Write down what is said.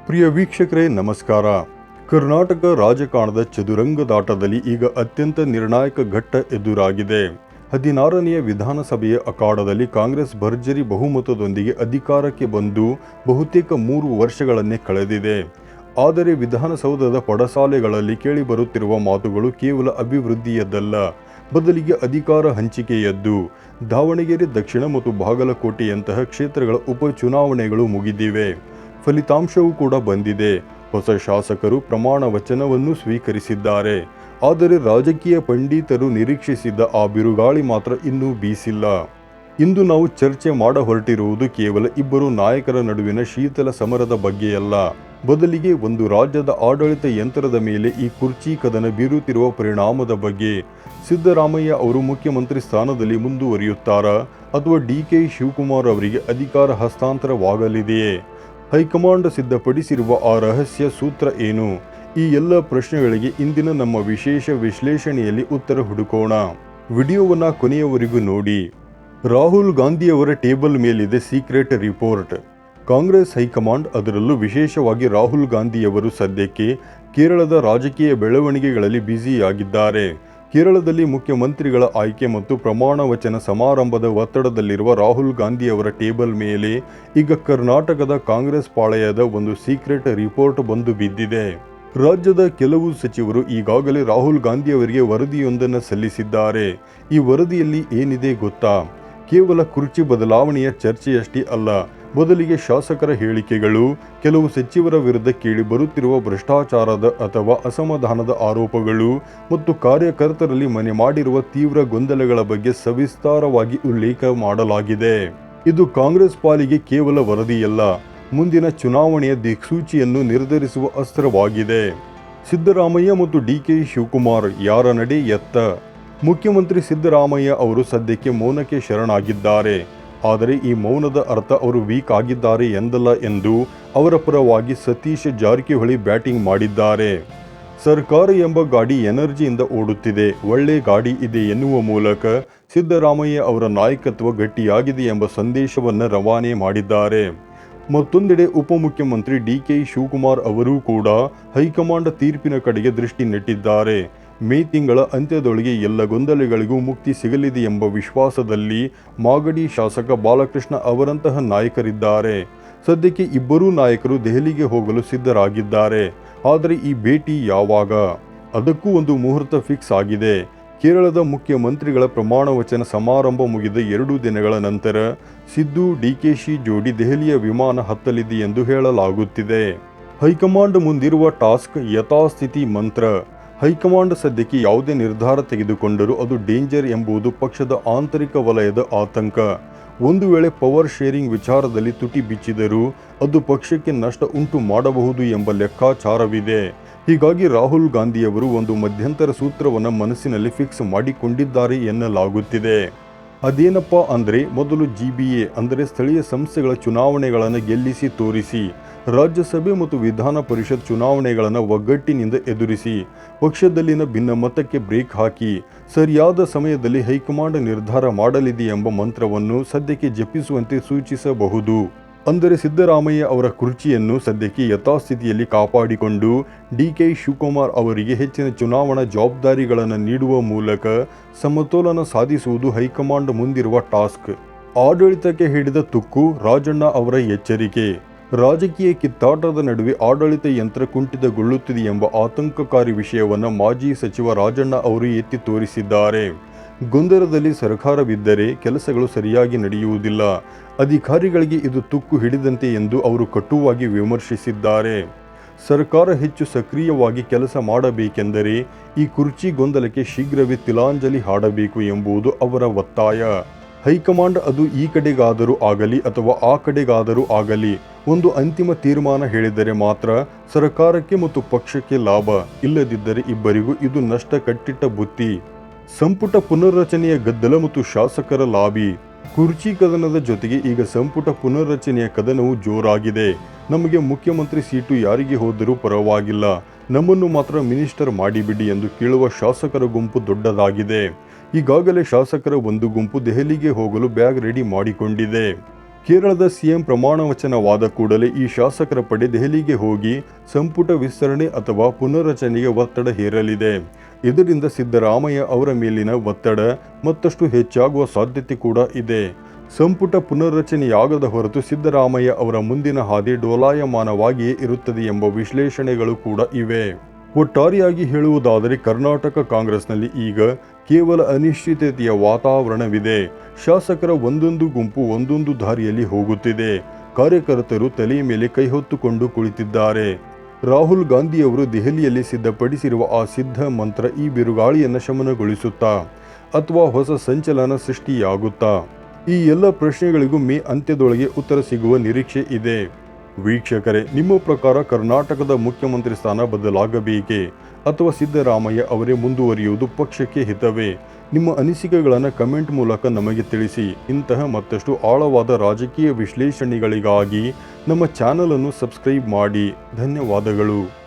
ಪ್ರಿಯ ವೀಕ್ಷಕರೇ ನಮಸ್ಕಾರ. ಕರ್ನಾಟಕ ರಾಜಕಾರಣದ ಚದುರಂಗದಾಟದಲ್ಲಿ ಈಗ ಅತ್ಯಂತ ನಿರ್ಣಾಯಕ ಘಟ್ಟ ಎದುರಾಗಿದೆ. 16ನೇ ವಿಧಾನಸಭೆಯ ಅಖಾಡದಲ್ಲಿ ಕಾಂಗ್ರೆಸ್ ಭರ್ಜರಿ ಬಹುಮತದೊಂದಿಗೆ ಅಧಿಕಾರಕ್ಕೆ ಬಂದು ಬಹುತೇಕ 3 ವರ್ಷಗಳನ್ನೇ ಕಳೆದಿದೆ. ಆದರೆ ವಿಧಾನಸೌಧದ ಪಡಸಾಲೆಗಳಲ್ಲಿ ಕೇಳಿಬರುತ್ತಿರುವ ಮಾತುಗಳು ಕೇವಲ ಅಭಿವೃದ್ಧಿಯದ್ದಲ್ಲ, ಬದಲಿಗೆ ಅಧಿಕಾರ ಹಂಚಿಕೆಯದ್ದು. ದಾವಣಗೆರೆ ದಕ್ಷಿಣ ಮತ್ತು ಬಾಗಲಕೋಟೆಯಂತಹ ಕ್ಷೇತ್ರಗಳ ಉಪಚುನಾವಣೆಗಳು ಮುಗಿದಿವೆ. ಫಲಿತಾಂಶವೂ ಕೂಡ ಬಂದಿದೆ. ಹೊಸ ಶಾಸಕರು ಪ್ರಮಾಣ ವಚನವನ್ನು ಸ್ವೀಕರಿಸಿದ್ದಾರೆ. ಆದರೆ ರಾಜಕೀಯ ಪಂಡಿತರು ನಿರೀಕ್ಷಿಸಿದ್ದ ಆ ಬಿರುಗಾಳಿ ಮಾತ್ರ ಇನ್ನೂ ಬೀಸಿಲ್ಲ. ಇಂದು ನಾವು ಚರ್ಚೆ ಮಾಡ ಹೊರಟಿರುವುದು ಕೇವಲ ಇಬ್ಬರು ನಾಯಕರ ನಡುವಿನ ಶೀತಲ ಸಮರದ ಬಗ್ಗೆಯಲ್ಲ, ಬದಲಿಗೆ ಒಂದು ರಾಜ್ಯದ ಆಡಳಿತ ಯಂತ್ರದ ಮೇಲೆ ಈ ಕುರ್ಚಿ ಕದನ ಬೀರುತ್ತಿರುವ ಪರಿಣಾಮದ ಬಗ್ಗೆ. ಸಿದ್ದರಾಮಯ್ಯ ಅವರು ಮುಖ್ಯಮಂತ್ರಿ ಸ್ಥಾನದಲ್ಲಿ ಮುಂದುವರಿಯುತ್ತಾರಾ ಅಥವಾ ಡಿ.ಕೆ. ಶಿವಕುಮಾರ್ ಅವರಿಗೆ ಅಧಿಕಾರ ಹಸ್ತಾಂತರವಾಗಲಿದೆಯೇ? ಹೈಕಮಾಂಡ್ ಸಿದ್ಧಪಡಿಸಿರುವ ಆ ರಹಸ್ಯ ಸೂತ್ರ ಏನು? ಈ ಎಲ್ಲ ಪ್ರಶ್ನೆಗಳಿಗೆ ಇಂದಿನ ನಮ್ಮ ವಿಶೇಷ ವಿಶ್ಲೇಷಣೆಯಲ್ಲಿ ಉತ್ತರ ಹುಡುಕೋಣ. ವಿಡಿಯೋವನ್ನು ಕೊನೆಯವರೆಗೂ ನೋಡಿ. ರಾಹುಲ್ ಗಾಂಧಿಯವರ ಟೇಬಲ್ ಮೇಲಿದೆ ಸೀಕ್ರೆಟ್ ರಿಪೋರ್ಟ್. ಕಾಂಗ್ರೆಸ್ ಹೈಕಮಾಂಡ್, ಅದರಲ್ಲೂ ವಿಶೇಷವಾಗಿ ರಾಹುಲ್ ಗಾಂಧಿಯವರು ಸದ್ಯಕ್ಕೆ ಕೇರಳದ ರಾಜಕೀಯ ಬೆಳವಣಿಗೆಗಳಲ್ಲಿ ಬ್ಯುಸಿಯಾಗಿದ್ದಾರೆ. ಕೇರಳದಲ್ಲಿ ಮುಖ್ಯಮಂತ್ರಿಗಳ ಆಯ್ಕೆ ಮತ್ತು ಪ್ರಮಾಣ ವಚನ ಸಮಾರಂಭದ ಒತ್ತಡದಲ್ಲಿರುವ ರಾಹುಲ್ ಗಾಂಧಿಯವರ ಟೇಬಲ್ ಮೇಲೆ ಈಗ ಕರ್ನಾಟಕದ ಕಾಂಗ್ರೆಸ್ ಪಾಳೆಯದ ಒಂದು ಸೀಕ್ರೆಟ್ ರಿಪೋರ್ಟ್ ಬಂದು ಬಿದ್ದಿದೆ. ರಾಜ್ಯದ ಕೆಲವು ಸಚಿವರು ಈಗಾಗಲೇ ರಾಹುಲ್ ಗಾಂಧಿಯವರಿಗೆ ವರದಿಯೊಂದನ್ನು ಸಲ್ಲಿಸಿದ್ದಾರೆ. ಈ ವರದಿಯಲ್ಲಿ ಏನಿದೆ ಗೊತ್ತಾ? ಕೇವಲ ಕುರ್ಚಿ ಬದಲಾವಣೆಯ ಚರ್ಚೆಯಷ್ಟೇ ಅಲ್ಲ, ಬದಲಿಗೆ ಶಾಸಕರ ಹೇಳಿಕೆಗಳು, ಕೆಲವು ಸಚಿವರ ವಿರುದ್ಧ ಕೇಳಿ ಬರುತ್ತಿರುವ ಭ್ರಷ್ಟಾಚಾರದ ಅಥವಾ ಅಸಮಾಧಾನದ ಆರೋಪಗಳು ಮತ್ತು ಕಾರ್ಯಕರ್ತರಲ್ಲಿ ಮನೆ ಮಾಡಿರುವ ತೀವ್ರ ಗೊಂದಲಗಳ ಬಗ್ಗೆ ಸವಿಸ್ತಾರವಾಗಿ ಉಲ್ಲೇಖ ಮಾಡಲಾಗಿದೆ. ಇದು ಕಾಂಗ್ರೆಸ್ ಪಾಲಿಗೆ ಕೇವಲ ವರದಿಯಲ್ಲ, ಮುಂದಿನ ಚುನಾವಣೆಯ ದಿಕ್ಸೂಚಿಯನ್ನು ನಿರ್ಧರಿಸುವ ಅಸ್ತ್ರವಾಗಿದೆ. ಸಿದ್ದರಾಮಯ್ಯ ಮತ್ತು ಡಿ.ಕೆ. ಶಿವಕುಮಾರ್ ಯಾರ ನಡೆ ಎತ್ತ? ಮುಖ್ಯಮಂತ್ರಿ ಸಿದ್ದರಾಮಯ್ಯ ಅವರು ಸದ್ಯಕ್ಕೆ ಮೌನಕ್ಕೆ ಶರಣಾಗಿದ್ದಾರೆ. ಆದರೆ ಈ ಮೌನದ ಅರ್ಥ ಅವರು ವೀಕ್ ಆಗಿದ್ದಾರೆ ಎಂದಲ್ಲ ಎಂದು ಅವರ ಪರವಾಗಿ ಸತೀಶ್ ಜಾರಕಿಹೊಳಿ ಬ್ಯಾಟಿಂಗ್ ಮಾಡಿದ್ದಾರೆ. ಸರ್ಕಾರ ಎಂಬ ಗಾಡಿ ಎನರ್ಜಿಯಿಂದ ಓಡುತ್ತಿದೆ, ಒಳ್ಳೆ ಗಾಡಿ ಇದೆ ಎನ್ನುವ ಮೂಲಕ ಸಿದ್ದರಾಮಯ್ಯ ಅವರ ನಾಯಕತ್ವ ಗಟ್ಟಿಯಾಗಿದೆ ಎಂಬ ಸಂದೇಶವನ್ನು ರವಾನೆ ಮಾಡಿದ್ದಾರೆ. ಮತ್ತೊಂದೆಡೆ ಉಪಮುಖ್ಯಮಂತ್ರಿ ಡಿ.ಕೆ. ಶಿವಕುಮಾರ್ ಅವರೂ ಕೂಡ ಹೈಕಮಾಂಡ್ ತೀರ್ಪಿನ ಕಡೆಗೆ ದೃಷ್ಟಿ ನೆಟ್ಟಿದ್ದಾರೆ. ಮೇ ತಿಂಗಳ ಅಂತ್ಯದೊಳಗೆ ಎಲ್ಲ ಗೊಂದಲಗಳಿಗೂ ಮುಕ್ತಿ ಸಿಗಲಿದೆ ಎಂಬ ವಿಶ್ವಾಸದಲ್ಲಿ ಮಾಗಡಿ ಶಾಸಕ ಬಾಲಕೃಷ್ಣ ಅವರಂತಹ ನಾಯಕರಿದ್ದಾರೆ. ಸದ್ಯಕ್ಕೆ ಇಬ್ಬರೂ ನಾಯಕರು ದೆಹಲಿಗೆ ಹೋಗಲು ಸಿದ್ಧರಾಗಿದ್ದಾರೆ. ಆದರೆ ಈ ಭೇಟಿ ಯಾವಾಗ? ಅದಕ್ಕೂ ಒಂದು ಮುಹೂರ್ತ ಫಿಕ್ಸ್ ಆಗಿದೆ. ಕೇರಳದ ಮುಖ್ಯಮಂತ್ರಿಗಳ ಪ್ರಮಾಣ ವಚನ ಸಮಾರಂಭ ಮುಗಿದ 2 ದಿನಗಳ ನಂತರ ಸಿದ್ದು ಡಿ.ಕೆ.ಶಿ ಜೋಡಿ ದೆಹಲಿಯ ವಿಮಾನ ಹತ್ತಲಿದೆ ಎಂದು ಹೇಳಲಾಗುತ್ತಿದೆ. ಹೈಕಮಾಂಡ್ ಮುಂದಿರುವ ಟಾಸ್ಕ್ ಯಥಾಸ್ಥಿತಿ ಮಂತ್ರ. ಹೈಕಮಾಂಡ್ ಸದ್ಯಕ್ಕೆ ಯಾವುದೇ ನಿರ್ಧಾರ ತೆಗೆದುಕೊಂಡರೂ ಅದು ಡೇಂಜರ್ ಎಂಬುದು ಪಕ್ಷದ ಆಂತರಿಕ ವಲಯದ ಆತಂಕ. ಒಂದು ವೇಳೆ ಪವರ್ ಶೇರಿಂಗ್ ವಿಚಾರದಲ್ಲಿ ತುಟಿ ಬಿಚ್ಚಿದರೂ ಅದು ಪಕ್ಷಕ್ಕೆ ನಷ್ಟ ಉಂಟು ಮಾಡಬಹುದು ಎಂಬ ಲೆಕ್ಕಾಚಾರವಿದೆ. ಹೀಗಾಗಿ ರಾಹುಲ್ ಗಾಂಧಿಯವರು ಒಂದು ಮಧ್ಯಂತರ ಸೂತ್ರವನ್ನು ಮನಸ್ಸಿನಲ್ಲಿ ಫಿಕ್ಸ್ ಮಾಡಿಕೊಂಡಿದ್ದಾರೆ ಎನ್ನಲಾಗುತ್ತಿದೆ. ಅದೇನಪ್ಪ ಅಂದರೆ, ಮೊದಲು GBA ಅಂದರೆ ಸ್ಥಳೀಯ ಸಂಸ್ಥೆಗಳ ಚುನಾವಣೆಗಳನ್ನು ಗೆಲ್ಲಿಸಿ ತೋರಿಸಿ, ರಾಜ್ಯಸಭೆ ಮತ್ತು ವಿಧಾನ ಪರಿಷತ್ ಚುನಾವಣೆಗಳನ್ನು ಒಗ್ಗಟ್ಟಿನಿಂದ ಎದುರಿಸಿ, ಪಕ್ಷದಲ್ಲಿನ ಭಿನ್ನಮತಕ್ಕೆ ಬ್ರೇಕ್ ಹಾಕಿ, ಸರಿಯಾದ ಸಮಯದಲ್ಲಿ ಹೈಕಮಾಂಡ್ ನಿರ್ಧಾರ ಮಾಡಲಿದೆ ಎಂಬ ಮಂತ್ರವನ್ನು ಸದ್ಯಕ್ಕೆ ಜಪಿಸುವಂತೆ ಸೂಚಿಸಬಹುದು. ಅಂದರೆ ಸಿದ್ದರಾಮಯ್ಯ ಅವರ ಕುರ್ಚಿಯನ್ನು ಸದ್ಯಕ್ಕೆ ಯಥಾಸ್ಥಿತಿಯಲ್ಲಿ ಕಾಪಾಡಿಕೊಂಡು ಡಿ.ಕೆ. ಶಿವಕುಮಾರ್ ಅವರಿಗೆ ಹೆಚ್ಚಿನ ಚುನಾವಣಾ ಜವಾಬ್ದಾರಿಗಳನ್ನು ನೀಡುವ ಮೂಲಕ ಸಮತೋಲನ ಸಾಧಿಸುವುದು ಹೈಕಮಾಂಡ್ ಮುಂದಿರುವ ಟಾಸ್ಕ್. ಆಡಳಿತಕ್ಕೆ ಹಿಡಿದ ತುಕ್ಕು, ರಾಜಣ್ಣ ಅವರ ಎಚ್ಚರಿಕೆ. ರಾಜಕೀಯ ಕಿತ್ತಾಟದ ನಡುವೆ ಆಡಳಿತ ಯಂತ್ರ ಕುಂಠಿತಗೊಳ್ಳುತ್ತಿದೆ ಎಂಬ ಆತಂಕಕಾರಿ ವಿಷಯವನ್ನು ಮಾಜಿ ಸಚಿವ ರಾಜಣ್ಣ ಅವರು ಎತ್ತಿ ತೋರಿಸಿದ್ದಾರೆ. ಗೊಂದಲದಲ್ಲಿ ಸರ್ಕಾರವಿದ್ದರೆ ಕೆಲಸಗಳು ಸರಿಯಾಗಿ ನಡೆಯುವುದಿಲ್ಲ, ಅಧಿಕಾರಿಗಳಿಗೆ ಇದು ತುಕ್ಕು ಹಿಡಿದಂತೆ ಎಂದು ಅವರು ಕಟುವಾಗಿ ವಿಮರ್ಶಿಸಿದ್ದಾರೆ. ಸರ್ಕಾರ ಹೆಚ್ಚು ಸಕ್ರಿಯವಾಗಿ ಕೆಲಸ ಮಾಡಬೇಕೆಂದರೆ ಈ ಕುರ್ಚಿ ಗೊಂದಲಕ್ಕೆ ಶೀಘ್ರವೇ ತಿಲಾಂಜಲಿ ಹಾಡಬೇಕು ಎಂಬುದು ಅವರ ಒತ್ತಾಯ. ಹೈಕಮಾಂಡ್ ಅದು ಈ ಕಡೆಗಾದರೂ ಆಗಲಿ ಅಥವಾ ಆ ಕಡೆಗಾದರೂ ಆಗಲಿ ಒಂದು ಅಂತಿಮ ತೀರ್ಮಾನ ಹೇಳಿದರೆ ಮಾತ್ರ ಸರ್ಕಾರಕ್ಕೆ ಮತ್ತು ಪಕ್ಷಕ್ಕೆ ಲಾಭ, ಇಲ್ಲದಿದ್ದರೆ ಇಬ್ಬರಿಗೂ ಇದು ನಷ್ಟ ಕಟ್ಟಿಟ್ಟ ಬುತ್ತಿ. ಸಂಪುಟ ಪುನರ್ರಚನೆಯ ಗದ್ದಲ ಮತ್ತು ಶಾಸಕರ ಲಾಬಿ. ಕುರ್ಚಿ ಕದನದ ಜೊತೆಗೆ ಈಗ ಸಂಪುಟ ಪುನರ್ರಚನೆಯ ಕದನವು ಜೋರಾಗಿದೆ. ನಮಗೆ ಮುಖ್ಯಮಂತ್ರಿ ಸೀಟು ಯಾರಿಗೆ ಹೋದರೂ ಪರವಾಗಿಲ್ಲ, ನಮ್ಮನ್ನು ಮಾತ್ರ ಮಿನಿಸ್ಟರ್ ಮಾಡಿಬಿಡಿ ಎಂದು ಕೇಳುವ ಶಾಸಕರ ಗುಂಪು ದೊಡ್ಡದಾಗಿದೆ. ಈಗಾಗಲೇ ಶಾಸಕರ ಒಂದು ಗುಂಪು ದೆಹಲಿಗೆ ಹೋಗಲು ಬ್ಯಾಗ್ ರೆಡಿ ಮಾಡಿಕೊಂಡಿದೆ. ಕೇರಳದ ಸಿಎಂ ಪ್ರಮಾಣ ವಚನವಾದ ಕೂಡಲೇ ಈ ಶಾಸಕರ ಪಡೆ ದೆಹಲಿಗೆ ಹೋಗಿ ಸಂಪುಟ ವಿಸ್ತರಣೆ ಅಥವಾ ಪುನರ್ರಚನೆಗೆ ಒತ್ತಡ ಹೇರಲಿದೆ. ಇದರಿಂದ ಸಿದ್ದರಾಮಯ್ಯ ಅವರ ಮೇಲಿನ ಒತ್ತಡ ಮತ್ತಷ್ಟು ಹೆಚ್ಚಾಗುವ ಸಾಧ್ಯತೆ ಕೂಡ ಇದೆ. ಸಂಪುಟ ಪುನರ್ರಚನೆಯಾಗದ ಹೊರತು ಸಿದ್ದರಾಮಯ್ಯ ಅವರ ಮುಂದಿನ ಹಾದಿ ಡೋಲಾಯಮಾನವಾಗಿಯೇ ಇರುತ್ತದೆ ಎಂಬ ವಿಶ್ಲೇಷಣೆಗಳು ಕೂಡ ಇವೆ. ಒಟ್ಟಾರೆಯಾಗಿ ಹೇಳುವುದಾದರೆ ಕರ್ನಾಟಕ ಕಾಂಗ್ರೆಸ್ನಲ್ಲಿ ಈಗ ಕೇವಲ ಅನಿಶ್ಚಿತತೆಯ ವಾತಾವರಣವಿದೆ. ಶಾಸಕರ ಒಂದೊಂದು ಗುಂಪು ಒಂದೊಂದು ದಾರಿಯಲ್ಲಿ ಹೋಗುತ್ತಿದೆ. ಕಾರ್ಯಕರ್ತರು ತಲೆಯ ಮೇಲೆ ಕೈ ಹೊತ್ತುಕೊಂಡು ಕುಳಿತಿದ್ದಾರೆ. ರಾಹುಲ್ ಗಾಂಧಿಯವರು ದೆಹಲಿಯಲ್ಲಿ ಸಿದ್ಧಪಡಿಸಿರುವ ಆ ಸಿದ್ಧ ಮಂತ್ರ ಈ ಬಿರುಗಾಳಿಯನ್ನು ಶಮನಗೊಳಿಸುತ್ತಾ ಅಥವಾ ಹೊಸ ಸಂಚಲನ ಸೃಷ್ಟಿಯಾಗುತ್ತಾ? ಈ ಎಲ್ಲ ಪ್ರಶ್ನೆಗಳಿಗೂ ಮೇ ಅಂತ್ಯದೊಳಗೆ ಉತ್ತರ ಸಿಗುವ ನಿರೀಕ್ಷೆ ಇದೆ. ವೀಕ್ಷಕರೇ, ನಿಮ್ಮ ಪ್ರಕಾರ ಕರ್ನಾಟಕದ ಮುಖ್ಯಮಂತ್ರಿ ಸ್ಥಾನ ಬದಲಾಗಬೇಕೇ ಅಥವಾ ಸಿದ್ದರಾಮಯ್ಯ ಅವರೇ ಮುಂದುವರಿಯುವುದು ಪಕ್ಷಕ್ಕೆ ಹಿತವೇ? ನಿಮ್ಮ ಅನಿಸಿಕೆಗಳನ್ನು ಕಮೆಂಟ್ ಮೂಲಕ ನಮಗೆ ತಿಳಿಸಿ. ಇಂತಹ ಮತ್ತಷ್ಟು ಆಳವಾದ ರಾಜಕೀಯ ವಿಶ್ಲೇಷಣೆಗಳಿಗಾಗಿ ನಮ್ಮ ಚಾನಲನ್ನು ಸಬ್ಸ್ಕ್ರೈಬ್ ಮಾಡಿ. ಧನ್ಯವಾದಗಳು.